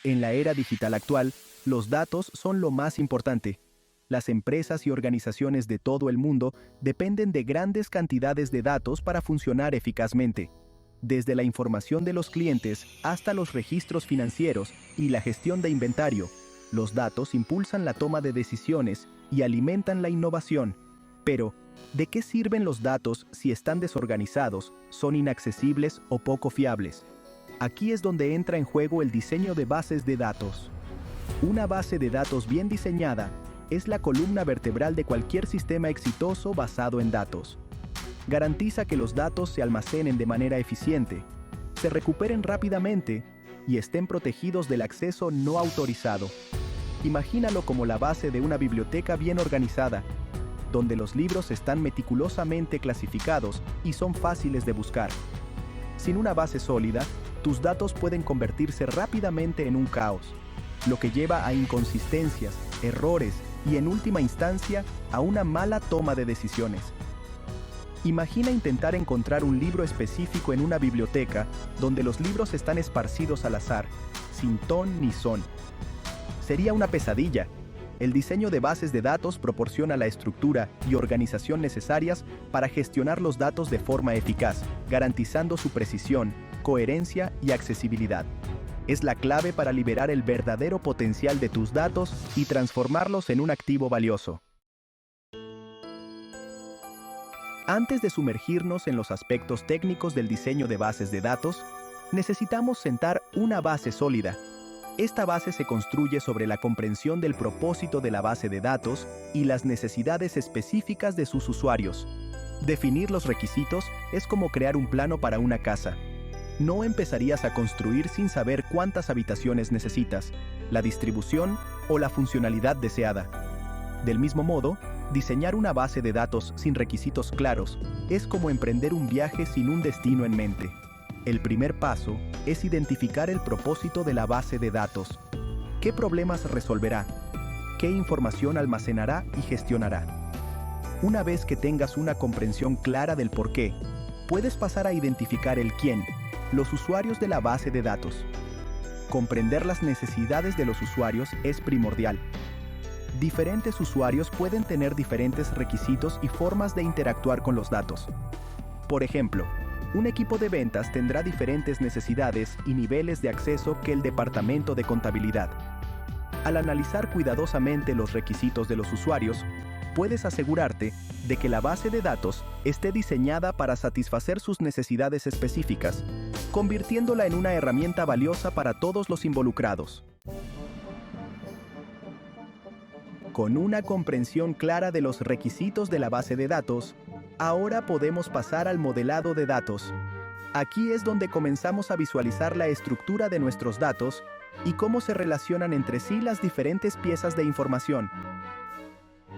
En la era digital actual, los datos son lo más importante. Las empresas y organizaciones de todo el mundo dependen de grandes cantidades de datos para funcionar eficazmente. Desde la información de los clientes hasta los registros financieros y la gestión de inventario, los datos impulsan la toma de decisiones y alimentan la innovación. Pero, ¿de qué sirven los datos si están desorganizados, son inaccesibles o poco fiables? Aquí es donde entra en juego el diseño de bases de datos. Una base de datos bien diseñada es la columna vertebral de cualquier sistema exitoso basado en datos. Garantiza que los datos se almacenen de manera eficiente, se recuperen rápidamente y estén protegidos del acceso no autorizado. Imagínalo como la base de una biblioteca bien organizada, donde los libros están meticulosamente clasificados y son fáciles de buscar. Sin una base sólida, tus datos pueden convertirse rápidamente en un caos, lo que lleva a inconsistencias, errores y en última instancia a una mala toma de decisiones. Imagina intentar encontrar un libro específico en una biblioteca donde los libros están esparcidos al azar, sin ton ni son. Sería una pesadilla. El diseño de bases de datos proporciona la estructura y organización necesarias para gestionar los datos de forma eficaz, garantizando su precisión, coherencia y accesibilidad. Es la clave para liberar el verdadero potencial de tus datos y transformarlos en un activo valioso. Antes de sumergirnos en los aspectos técnicos del diseño de bases de datos, necesitamos sentar una base sólida. Esta base se construye sobre la comprensión del propósito de la base de datos y las necesidades específicas de sus usuarios. Definir los requisitos es como crear un plano para una casa. No empezarías a construir sin saber cuántas habitaciones necesitas, la distribución o la funcionalidad deseada. Del mismo modo, diseñar una base de datos sin requisitos claros es como emprender un viaje sin un destino en mente. El primer paso es identificar el propósito de la base de datos. ¿Qué problemas resolverá? ¿Qué información almacenará y gestionará? Una vez que tengas una comprensión clara del por qué, puedes pasar a identificar el quién, los usuarios de la base de datos. Comprender las necesidades de los usuarios es primordial. Diferentes usuarios pueden tener diferentes requisitos y formas de interactuar con los datos. Por ejemplo, un equipo de ventas tendrá diferentes necesidades y niveles de acceso que el departamento de contabilidad. Al analizar cuidadosamente los requisitos de los usuarios, puedes asegurarte de que la base de datos esté diseñada para satisfacer sus necesidades específicas, convirtiéndola en una herramienta valiosa para todos los involucrados. Con una comprensión clara de los requisitos de la base de datos, ahora podemos pasar al modelado de datos. Aquí es donde comenzamos a visualizar la estructura de nuestros datos y cómo se relacionan entre sí las diferentes piezas de información.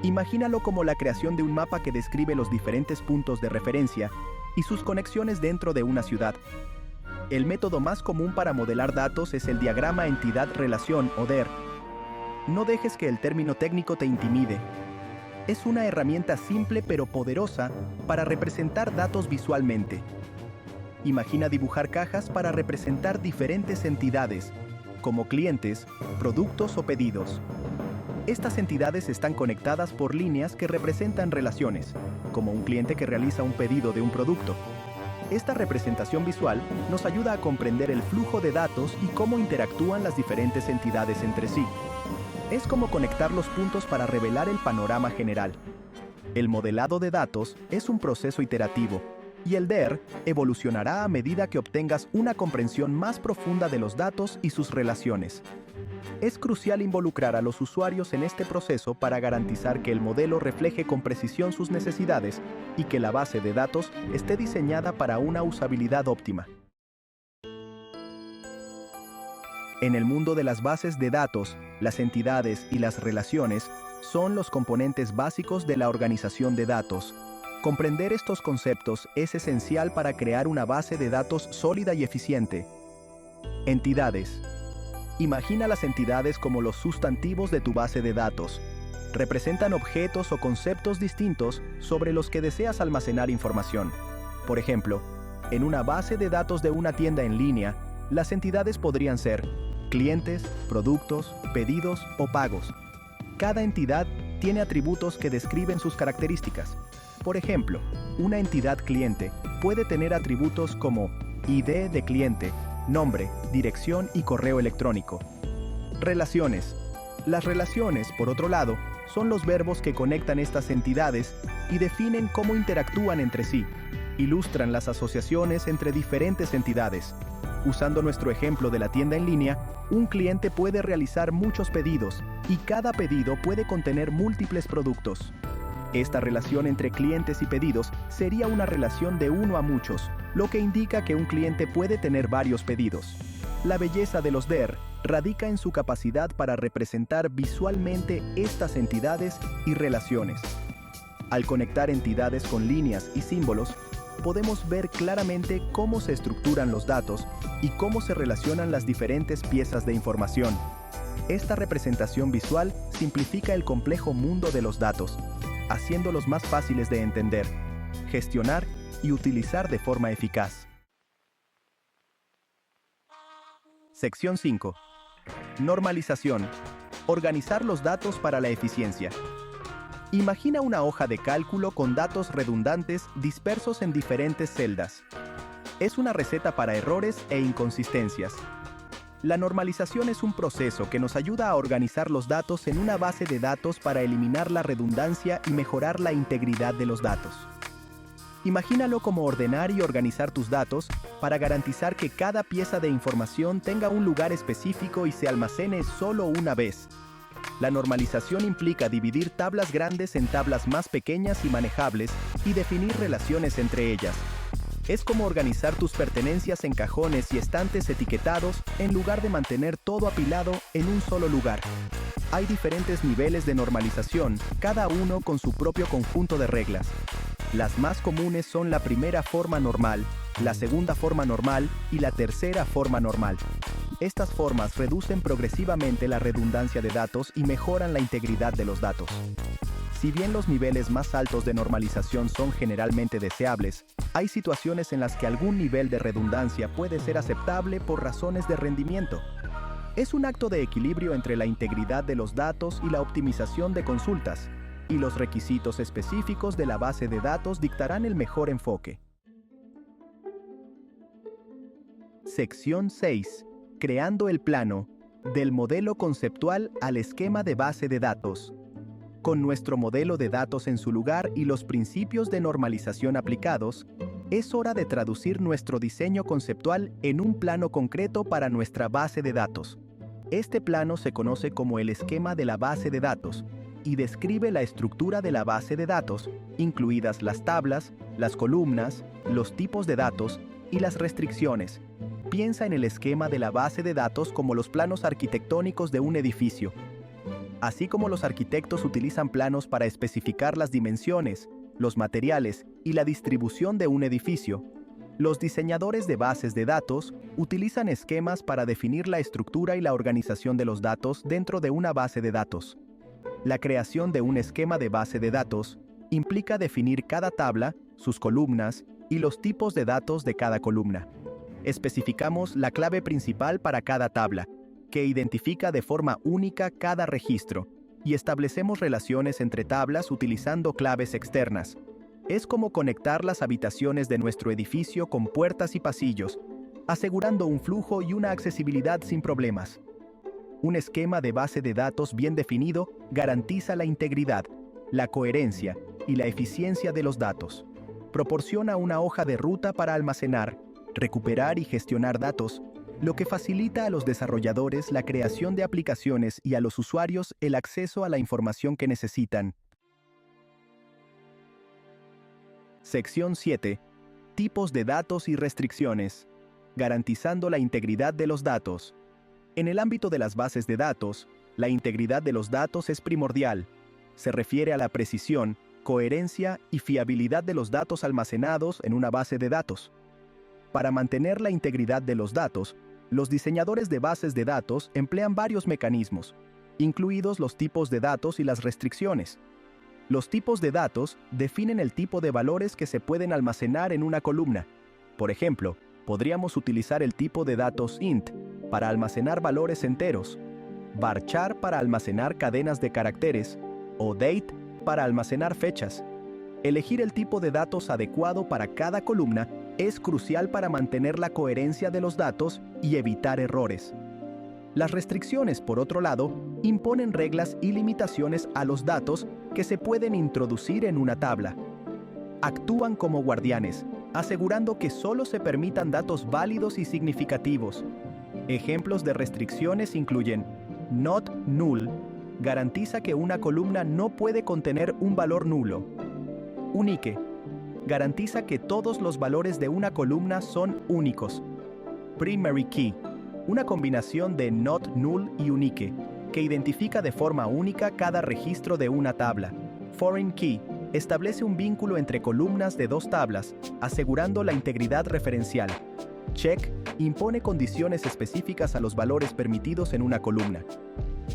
Imagínalo como la creación de un mapa que describe los diferentes puntos de referencia y sus conexiones dentro de una ciudad. El método más común para modelar datos es el diagrama entidad-relación o DER. No dejes que el término técnico te intimide. Es una herramienta simple pero poderosa para representar datos visualmente. Imagina dibujar cajas para representar diferentes entidades, como clientes, productos o pedidos. Estas entidades están conectadas por líneas que representan relaciones, como un cliente que realiza un pedido de un producto. Esta representación visual nos ayuda a comprender el flujo de datos y cómo interactúan las diferentes entidades entre sí. Es como conectar los puntos para revelar el panorama general. El modelado de datos es un proceso iterativo, y el DER evolucionará a medida que obtengas una comprensión más profunda de los datos y sus relaciones. Es crucial involucrar a los usuarios en este proceso para garantizar que el modelo refleje con precisión sus necesidades y que la base de datos esté diseñada para una usabilidad óptima. En el mundo de las bases de datos, las entidades y las relaciones son los componentes básicos de la organización de datos. Comprender estos conceptos es esencial para crear una base de datos sólida y eficiente. Entidades. Imagina las entidades como los sustantivos de tu base de datos. Representan objetos o conceptos distintos sobre los que deseas almacenar información. Por ejemplo, en una base de datos de una tienda en línea, las entidades podrían ser clientes, productos, pedidos o pagos. Cada entidad tiene atributos que describen sus características. Por ejemplo, una entidad cliente puede tener atributos como ID de cliente, nombre, dirección y correo electrónico. Relaciones. Las relaciones, por otro lado, son los verbos que conectan estas entidades y definen cómo interactúan entre sí. Ilustran las asociaciones entre diferentes entidades. Usando nuestro ejemplo de la tienda en línea, un cliente puede realizar muchos pedidos y cada pedido puede contener múltiples productos. Esta relación entre clientes y pedidos sería una relación de uno a muchos, lo que indica que un cliente puede tener varios pedidos. La belleza de los DER radica en su capacidad para representar visualmente estas entidades y relaciones. Al conectar entidades con líneas y símbolos, podemos ver claramente cómo se estructuran los datos y cómo se relacionan las diferentes piezas de información. Esta representación visual simplifica el complejo mundo de los datos, haciéndolos más fáciles de entender, gestionar y utilizar de forma eficaz. Sección 5. Normalización. Organizar los datos para la eficiencia. Imagina una hoja de cálculo con datos redundantes dispersos en diferentes celdas. Es una receta para errores e inconsistencias. La normalización es un proceso que nos ayuda a organizar los datos en una base de datos para eliminar la redundancia y mejorar la integridad de los datos. Imagínalo como ordenar y organizar tus datos para garantizar que cada pieza de información tenga un lugar específico y se almacene solo una vez. La normalización implica dividir tablas grandes en tablas más pequeñas y manejables y definir relaciones entre ellas. Es como organizar tus pertenencias en cajones y estantes etiquetados en lugar de mantener todo apilado en un solo lugar. Hay diferentes niveles de normalización, cada uno con su propio conjunto de reglas. Las más comunes son la primera forma normal, la segunda forma normal y la tercera forma normal. Estas formas reducen progresivamente la redundancia de datos y mejoran la integridad de los datos. Si bien los niveles más altos de normalización son generalmente deseables, hay situaciones en las que algún nivel de redundancia puede ser aceptable por razones de rendimiento. Es un acto de equilibrio entre la integridad de los datos y la optimización de consultas, y los requisitos específicos de la base de datos dictarán el mejor enfoque. Sección 6. Creando el plano, del modelo conceptual al esquema de base de datos. Con nuestro modelo de datos en su lugar y los principios de normalización aplicados, es hora de traducir nuestro diseño conceptual en un plano concreto para nuestra base de datos. Este plano se conoce como el esquema de la base de datos y describe la estructura de la base de datos, incluidas las tablas, las columnas, los tipos de datos y las restricciones. Piensa en el esquema de la base de datos como los planos arquitectónicos de un edificio. Así como los arquitectos utilizan planos para especificar las dimensiones, los materiales y la distribución de un edificio, los diseñadores de bases de datos utilizan esquemas para definir la estructura y la organización de los datos dentro de una base de datos. La creación de un esquema de base de datos implica definir cada tabla, sus columnas y los tipos de datos de cada columna. Especificamos la clave principal para cada tabla, que identifica de forma única cada registro, y establecemos relaciones entre tablas utilizando claves externas. Es como conectar las habitaciones de nuestro edificio con puertas y pasillos, asegurando un flujo y una accesibilidad sin problemas. Un esquema de base de datos bien definido garantiza la integridad, la coherencia y la eficiencia de los datos. Proporciona una hoja de ruta para almacenar, recuperar y gestionar datos, lo que facilita a los desarrolladores la creación de aplicaciones y a los usuarios el acceso a la información que necesitan. Sección 7. Tipos de datos y restricciones. Garantizando la integridad de los datos. En el ámbito de las bases de datos, la integridad de los datos es primordial. Se refiere a la precisión, coherencia y fiabilidad de los datos almacenados en una base de datos. Para mantener la integridad de los datos, los diseñadores de bases de datos emplean varios mecanismos, incluidos los tipos de datos y las restricciones. Los tipos de datos definen el tipo de valores que se pueden almacenar en una columna. Por ejemplo, podríamos utilizar el tipo de datos int, para almacenar valores enteros, varchar para almacenar cadenas de caracteres o date para almacenar fechas. Elegir el tipo de datos adecuado para cada columna es crucial para mantener la coherencia de los datos y evitar errores. Las restricciones, por otro lado, imponen reglas y limitaciones a los datos que se pueden introducir en una tabla. Actúan como guardianes, asegurando que solo se permitan datos válidos y significativos. Ejemplos de restricciones incluyen Not Null, garantiza que una columna no puede contener un valor nulo. Unique, garantiza que todos los valores de una columna son únicos. Primary Key, una combinación de Not Null y Unique, que identifica de forma única cada registro de una tabla. Foreign Key, establece un vínculo entre columnas de dos tablas, asegurando la integridad referencial. Check, impone condiciones específicas a los valores permitidos en una columna.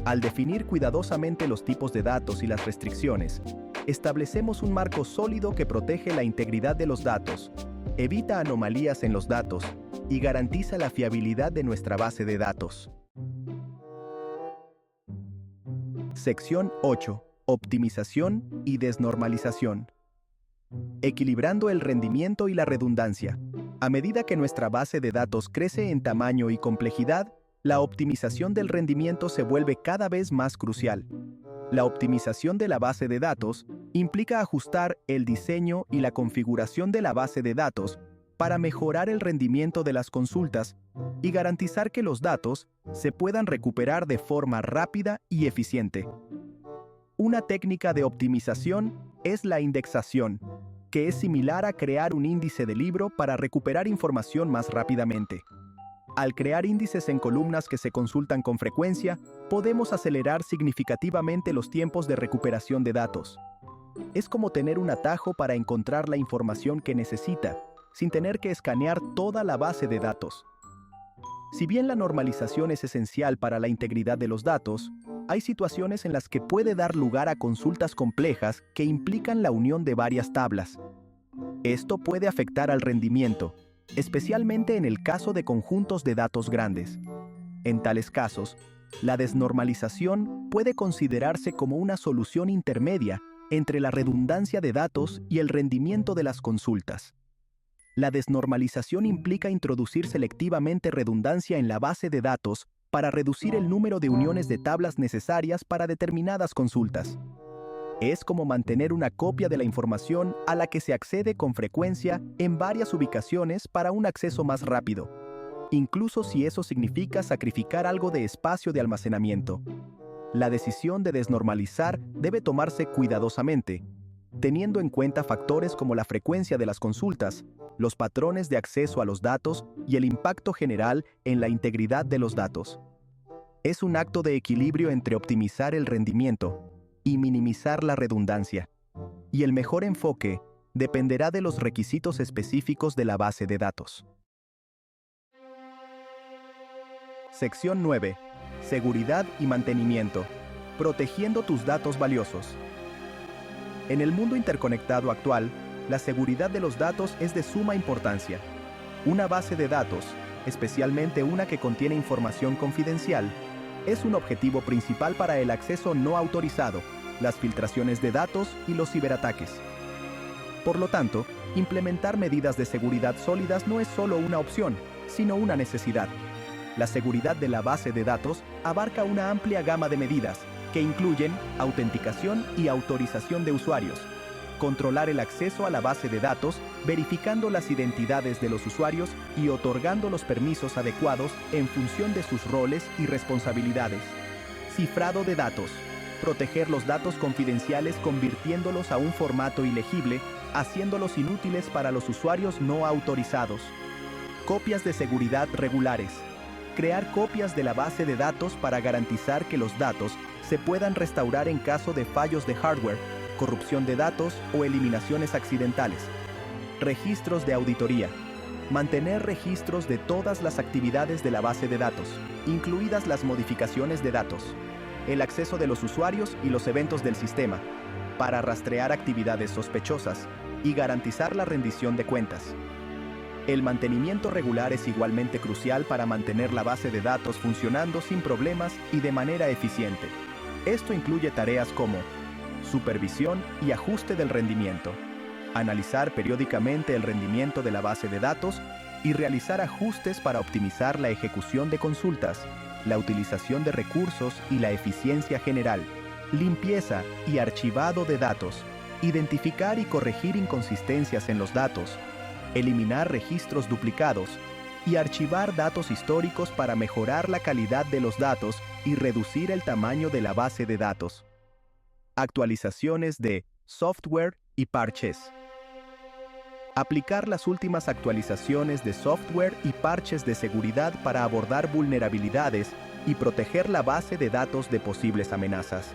Al definir cuidadosamente los tipos de datos y las restricciones, establecemos un marco sólido que protege la integridad de los datos, evita anomalías en los datos y garantiza la fiabilidad de nuestra base de datos. Sección 8. Optimización y desnormalización. Equilibrando el rendimiento y la redundancia. A medida que nuestra base de datos crece en tamaño y complejidad, la optimización del rendimiento se vuelve cada vez más crucial. La optimización de la base de datos implica ajustar el diseño y la configuración de la base de datos para mejorar el rendimiento de las consultas y garantizar que los datos se puedan recuperar de forma rápida y eficiente. Una técnica de optimización es la indexación, que es similar a crear un índice de libro para recuperar información más rápidamente. Al crear índices en columnas que se consultan con frecuencia, podemos acelerar significativamente los tiempos de recuperación de datos. Es como tener un atajo para encontrar la información que necesita, sin tener que escanear toda la base de datos. Si bien la normalización es esencial para la integridad de los datos, hay situaciones en las que puede dar lugar a consultas complejas que implican la unión de varias tablas. Esto puede afectar al rendimiento, especialmente en el caso de conjuntos de datos grandes. En tales casos, la desnormalización puede considerarse como una solución intermedia entre la redundancia de datos y el rendimiento de las consultas. La desnormalización implica introducir selectivamente redundancia en la base de datos para reducir el número de uniones de tablas necesarias para determinadas consultas. Es como mantener una copia de la información a la que se accede con frecuencia en varias ubicaciones para un acceso más rápido, incluso si eso significa sacrificar algo de espacio de almacenamiento. La decisión de desnormalizar debe tomarse cuidadosamente, teniendo en cuenta factores como la frecuencia de las consultas, los patrones de acceso a los datos y el impacto general en la integridad de los datos. Es un acto de equilibrio entre optimizar el rendimiento y minimizar la redundancia, y el mejor enfoque dependerá de los requisitos específicos de la base de datos. Sección 9. Seguridad y mantenimiento. Protegiendo tus datos valiosos. En el mundo interconectado actual, la seguridad de los datos es de suma importancia. Una base de datos, especialmente una que contiene información confidencial, es un objetivo principal para el acceso no autorizado, las filtraciones de datos y los ciberataques. Por lo tanto, implementar medidas de seguridad sólidas no es solo una opción, sino una necesidad. La seguridad de la base de datos abarca una amplia gama de medidas, que incluyen autenticación y autorización de usuarios, controlar el acceso a la base de datos, verificando las identidades de los usuarios y otorgando los permisos adecuados en función de sus roles y responsabilidades. Cifrado de datos. Proteger los datos confidenciales convirtiéndolos a un formato ilegible, haciéndolos inútiles para los usuarios no autorizados. Copias de seguridad regulares. Crear copias de la base de datos para garantizar que los datos se puedan restaurar en caso de fallos de hardware, corrupción de datos o eliminaciones accidentales. Registros de auditoría. Mantener registros de todas las actividades de la base de datos, incluidas las modificaciones de datos, el acceso de los usuarios y los eventos del sistema, para rastrear actividades sospechosas y garantizar la rendición de cuentas. El mantenimiento regular es igualmente crucial para mantener la base de datos funcionando sin problemas y de manera eficiente. Esto incluye tareas como supervisión y ajuste del rendimiento, analizar periódicamente el rendimiento de la base de datos y realizar ajustes para optimizar la ejecución de consultas, la utilización de recursos y la eficiencia general, limpieza y archivado de datos, identificar y corregir inconsistencias en los datos, eliminar registros duplicados y archivar datos históricos para mejorar la calidad de los datos y reducir el tamaño de la base de datos. Actualizaciones de software y parches. Aplicar las últimas actualizaciones de software y parches de seguridad para abordar vulnerabilidades y proteger la base de datos de posibles amenazas.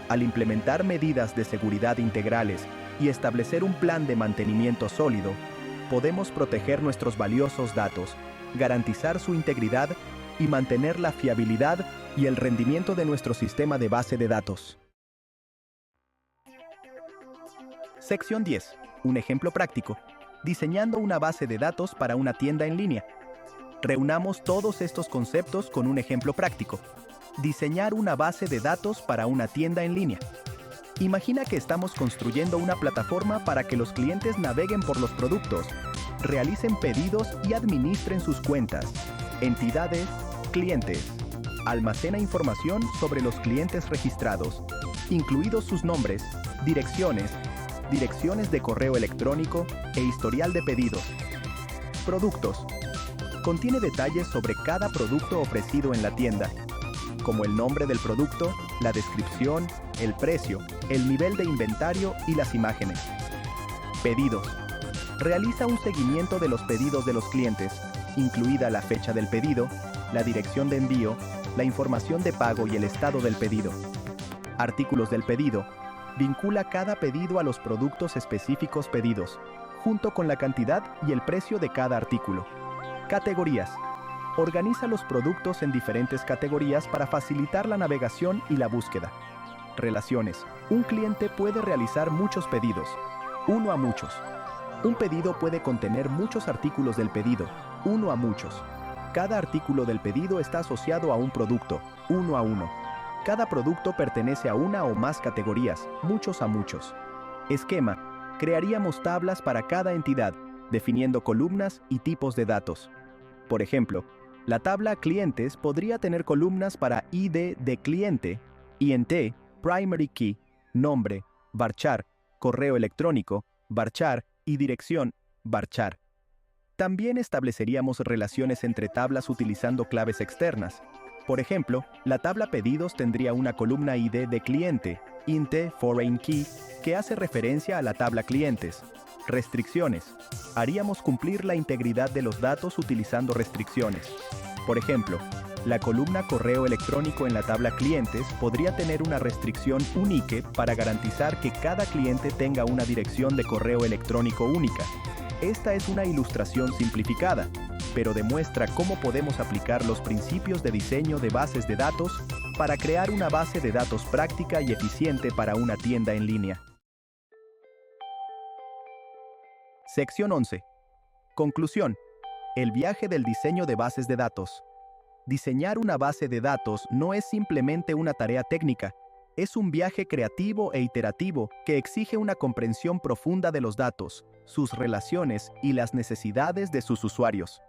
Al implementar medidas de seguridad integrales y establecer un plan de mantenimiento sólido, podemos proteger nuestros valiosos datos, garantizar su integridad y mantener la fiabilidad y el rendimiento de nuestro sistema de base de datos. Sección 10. Un ejemplo práctico. Diseñando una base de datos para una tienda en línea. Reunamos todos estos conceptos con un ejemplo práctico. Diseñar una base de datos para una tienda en línea. Imagina que estamos construyendo una plataforma para que los clientes naveguen por los productos, realicen pedidos y administren sus cuentas, entidades, clientes. Almacena información sobre los clientes registrados, incluidos sus nombres, direcciones de correo electrónico e historial de pedidos. Productos. Contiene detalles sobre cada producto ofrecido en la tienda, como el nombre del producto, la descripción, el precio, el nivel de inventario y las imágenes. Pedidos. Realiza un seguimiento de los pedidos de los clientes, incluida la fecha del pedido, la dirección de envío, la información de pago y el estado del pedido. Artículos del pedido. Vincula cada pedido a los productos específicos pedidos, junto con la cantidad y el precio de cada artículo. Categorías. Organiza los productos en diferentes categorías para facilitar la navegación y la búsqueda. Relaciones. Un cliente puede realizar muchos pedidos, uno a muchos. Un pedido puede contener muchos artículos del pedido, uno a muchos. Cada artículo del pedido está asociado a un producto, uno a uno. Cada producto pertenece a una o más categorías, muchos a muchos. Esquema. Crearíamos tablas para cada entidad, definiendo columnas y tipos de datos. Por ejemplo, la tabla clientes podría tener columnas para ID de cliente, INT, primary key, nombre, varchar, correo electrónico, varchar y dirección, varchar. También estableceríamos relaciones entre tablas utilizando claves externas. Por ejemplo, la tabla pedidos tendría una columna ID de cliente, INT foreign key, que hace referencia a la tabla clientes. Restricciones. Haríamos cumplir la integridad de los datos utilizando restricciones. Por ejemplo, la columna correo electrónico en la tabla clientes podría tener una restricción unique para garantizar que cada cliente tenga una dirección de correo electrónico única. Esta es una ilustración simplificada, pero demuestra cómo podemos aplicar los principios de diseño de bases de datos para crear una base de datos práctica y eficiente para una tienda en línea. Sección 11. Conclusión. El viaje del diseño de bases de datos. Diseñar una base de datos no es simplemente una tarea técnica, es un viaje creativo e iterativo que exige una comprensión profunda de los datos, sus relaciones y las necesidades de sus usuarios.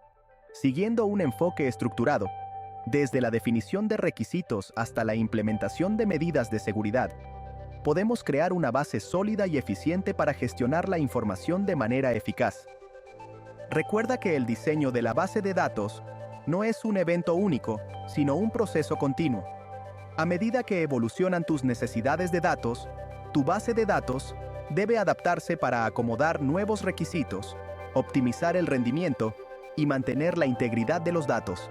Siguiendo un enfoque estructurado, desde la definición de requisitos hasta la implementación de medidas de seguridad, podemos crear una base sólida y eficiente para gestionar la información de manera eficaz. Recuerda que el diseño de la base de datos no es un evento único, sino un proceso continuo. A medida que evolucionan tus necesidades de datos, tu base de datos debe adaptarse para acomodar nuevos requisitos, optimizar el rendimiento y mantener la integridad de los datos.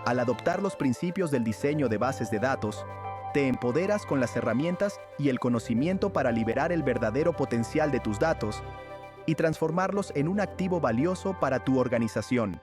Al adoptar los principios del diseño de bases de datos, te empoderas con las herramientas y el conocimiento para liberar el verdadero potencial de tus datos y transformarlos en un activo valioso para tu organización.